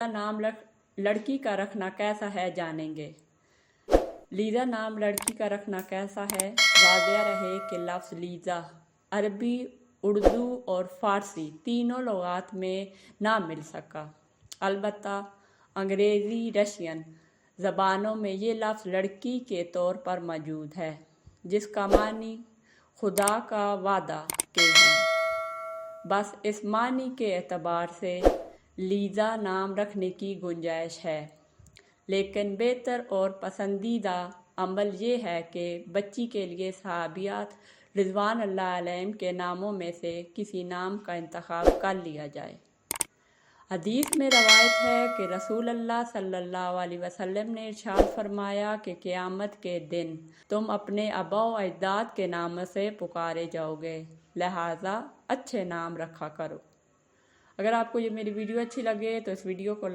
नाम लड़की का रखना कैसा है जानेंगे। लीज़ा नाम लड़की का रखना कैसा है, वाज़ेह रहे कि लफ्ज़ लीज़ा अरबी, उर्दू और फ़ारसी तीनों लुगात में ना मिल सका। अलबत्ता अंग्रेज़ी, रशियन ज़बानों में ये लफ्ज़ लड़की के तौर पर मौजूद है, जिसका मानी खुदा का वादा के हैं। बस इस मानी के एतबार से लीज़ा नाम रखने की गुंजाइश है, लेकिन बेहतर और पसंदीदा अमल ये है कि बच्ची के लिए सहाबियात रिज़वान अल्लाह अलैहिम के नामों में से किसी नाम का इंतखाब कर लिया जाए। हदीस में रवायत है कि रसूल अल्लाह सल्लल्लाहु अलैहि वसल्लम ने इरशाद फरमाया कि क़यामत के दिन तुम अपने आबा व अजदाद के नाम से पुकारे जाओगे, लिहाजा अच्छे नाम रखा करो। अगर आपको ये मेरी वीडियो अच्छी लगे तो इस वीडियो को